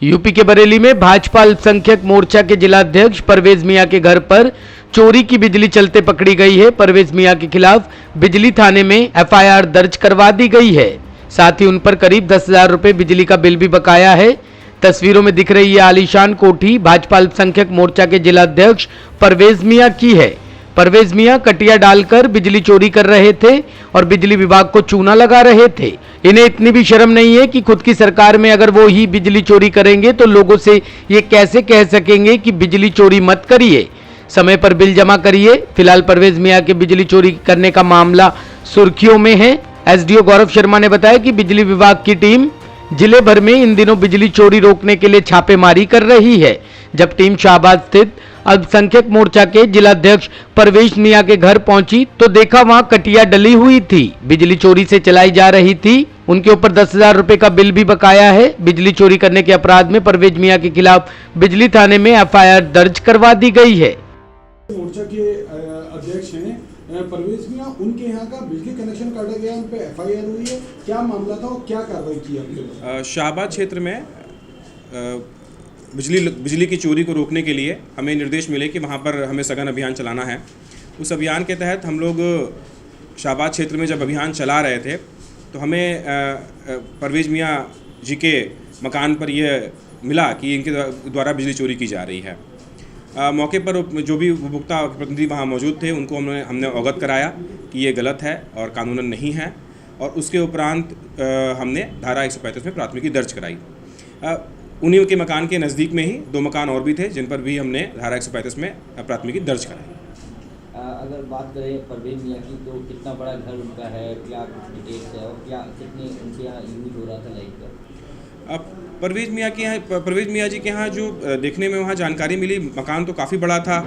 UP के बरेली में भाजपा अल्पसंख्यक मोर्चा के जिलाध्यक्ष परवेज मियां के घर पर चोरी की बिजली चलते पकड़ी गई है। परवेज मियां के खिलाफ बिजली थाने में एफआईआर दर्ज करवा दी गई है। साथ ही उन पर करीब 10,000 रुपए बिजली का बिल भी बकाया है। तस्वीरों में दिख रही ये आलीशान कोठी भाजपा अल्पसंख्यक मोर्चा के जिलाध्यक्ष परवेज मियां की है। परवेज मियां कटिया डालकर बिजली चोरी कर रहे थे और बिजली विभाग को चूना लगा रहे थे। इन्हें इतनी भी शर्म नहीं है कि खुद की सरकार में अगर वो ही बिजली चोरी करेंगे तो लोगों से ये कैसे कह सकेंगे कि बिजली चोरी मत करिए, समय पर बिल जमा करिए। फिलहाल परवेज मियां के बिजली चोरी करने का मामला सुर्खियों में है। एसडीओ गौरव शर्मा ने बताया कि बिजली विभाग की टीम जिले भर में इन दिनों बिजली चोरी रोकने के लिए छापेमारी कर रही है। जब टीम शाहबाद स्थित अल्पसंख्यक मोर्चा के जिलाध्यक्ष परवेज मियां के घर पहुंची तो देखा वहां कटिया डली हुई थी, बिजली चोरी से चलाई जा रही थी। उनके ऊपर 10,000 रुपए का बिल भी बकाया है। बिजली चोरी करने के अपराध में परवेज मियां के खिलाफ बिजली थाने में एफआईआर दर्ज करवा दी गई है। मोर्चा के अध्यक्ष हैं परवेज मियां, उनके यहाँ का बिजली कनेक्शन काटा गया, उन पे एफआईआर हुई है। क्या मामला था और क्या कार्रवाई की आपने? शाहबाद क्षेत्र में बिजली की चोरी को रोकने के लिए हमें निर्देश मिले कि वहाँ पर हमें सघन अभियान चलाना है। उस अभियान के तहत हम लोग शाहबाद क्षेत्र में जब अभियान चला रहे थे तो हमें परवेज मियां जी के मकान पर यह मिला कि इनके द्वारा बिजली चोरी की जा रही है। मौके पर जो भी उपभोक्ता प्रतिनिधि वहाँ मौजूद थे उनको हमने अवगत कराया कि ये गलत है और कानूनन नहीं है, और उसके उपरांत हमने धारा 135 में प्राथमिकी दर्ज कराई। उन्हीं के मकान के नज़दीक में ही 2 मकान और भी थे जिन पर भी हमने धारा 135 में प्राथमिकी दर्ज कराई। अगर बात करें परवेज मियां की तो कितना बड़ा घर उनका है, क्या डिटेल्स है और क्या कितने उनके यहाँ यूज हो रहा था लाइट का? परवेज मियां जी के यहाँ जो देखने में वहाँ जानकारी मिली, मकान तो काफ़ी बड़ा था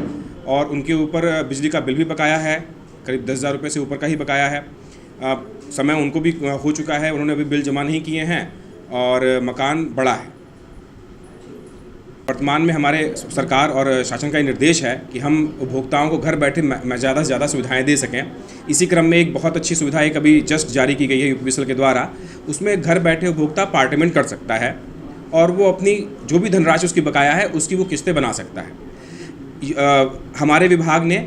और उनके ऊपर बिजली का बिल भी बकाया है, करीब 10,000 रुपये से ऊपर का ही बकाया है। समय उनको भी हो चुका है, उन्होंने अभी बिल जमा नहीं किए हैं और मकान बड़ा है। वर्तमान में हमारे सरकार और शासन का निर्देश है कि हम उपभोक्ताओं को घर बैठे ज़्यादा से ज़्यादा सुविधाएं दे सकें। इसी क्रम में एक बहुत अच्छी सुविधा एक अभी जस्ट जारी की गई है यूपीपीसीएल के द्वारा। उसमें घर बैठे उपभोक्ता पार्टमेंट कर सकता है और वो अपनी जो भी धनराशि उसकी बकाया है उसकी वो किस्तें बना सकता है। हमारे विभाग ने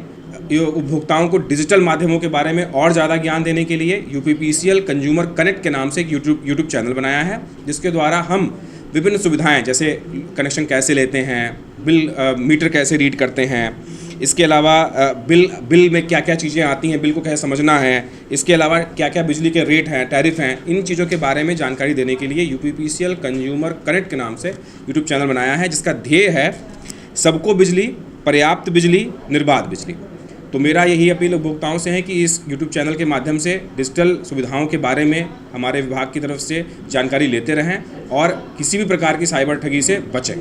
उपभोक्ताओं को डिजिटल माध्यमों के बारे में और ज़्यादा ज्ञान देने के लिए यूपीपीसीएल कंज्यूमर कनेक्ट के नाम से एक यूट्यूब चैनल बनाया है, जिसके द्वारा हम विभिन्न सुविधाएं जैसे कनेक्शन कैसे लेते हैं, बिल मीटर कैसे रीड करते हैं, इसके अलावा बिल में क्या क्या चीज़ें आती हैं, बिल को कैसे समझना है, इसके अलावा क्या क्या बिजली के रेट हैं, टैरिफ हैं, इन चीज़ों के बारे में जानकारी देने के लिए यूपीपीसीएल कंज्यूमर कनेक्ट के नाम से यूट्यूब चैनल बनाया है, जिसका ध्येय है सबको बिजली, पर्याप्त बिजली, निर्बाध बिजली। तो मेरा यही अपील उपभोक्ताओं से है कि इस YouTube चैनल के माध्यम से डिजिटल सुविधाओं के बारे में हमारे विभाग की तरफ से जानकारी लेते रहें और किसी भी प्रकार की साइबर ठगी से बचें।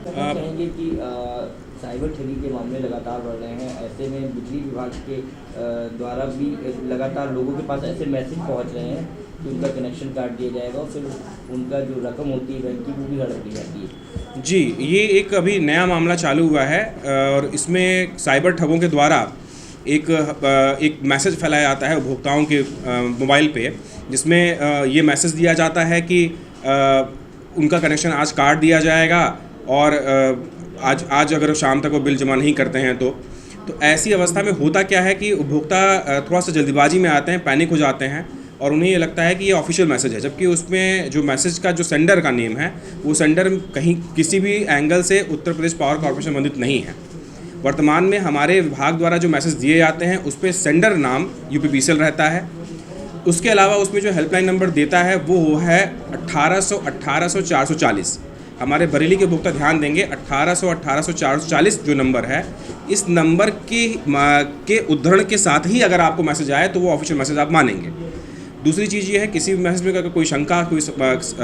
कहेंगे कि साइबर ठगी के मामले लगातार बढ़ रहे हैं, ऐसे में बिजली विभाग के द्वारा भी लगातार लोगों के पास ऐसे मैसेज पहुंच रहे हैं कि उनका कनेक्शन काट दिया जाएगा और फिर उनका जो रकम होती है बैंक की वो भी हड़प ली जाती है। जी, ये एक अभी नया मामला चालू हुआ है और इसमें साइबर ठगों के द्वारा एक मैसेज फैलाया जाता है उपभोक्ताओं के मोबाइल पे, जिसमें ये मैसेज दिया जाता है कि उनका कनेक्शन आज काट दिया जाएगा और आज अगर शाम तक वो बिल जमा नहीं करते हैं तो ऐसी अवस्था में होता क्या है कि उपभोक्ता थोड़ा सा जल्दबाजी में आते हैं, पैनिक हो जाते हैं और उन्हें ये लगता है कि ये ऑफिशियल मैसेज है, जबकि उसमें जो मैसेज का जो सेंडर का नेम है वो सेंडर कहीं किसी भी एंगल से उत्तर प्रदेश पावर कॉर्पोरेशन संबंधित नहीं है। वर्तमान में हमारे विभाग द्वारा जो मैसेज दिए जाते हैं उस पर सेंडर नाम यूपीपीसीएल रहता है। उसके अलावा उसमें जो हेल्पलाइन नंबर देता है वो है 1800-440। हमारे बरेली के उपभोक्ता ध्यान देंगे, 1800-440 जो नंबर है, इस नंबर के उद्धरण के साथ ही अगर आपको मैसेज आए तो वो ऑफिशियल मैसेज आप मानेंगे। दूसरी चीज़ ये है, किसी भी मैसेज में अगर कोई शंका, कोई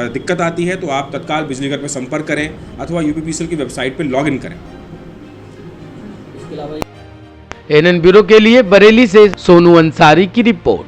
दिक्कत आती है तो आप तत्काल बिजली घर पर संपर्क करें अथवा यूपीपीसीएल की वेबसाइट पर लॉग इन करें। एनएन ब्यूरो के लिए बरेली से सोनू अंसारी की रिपोर्ट।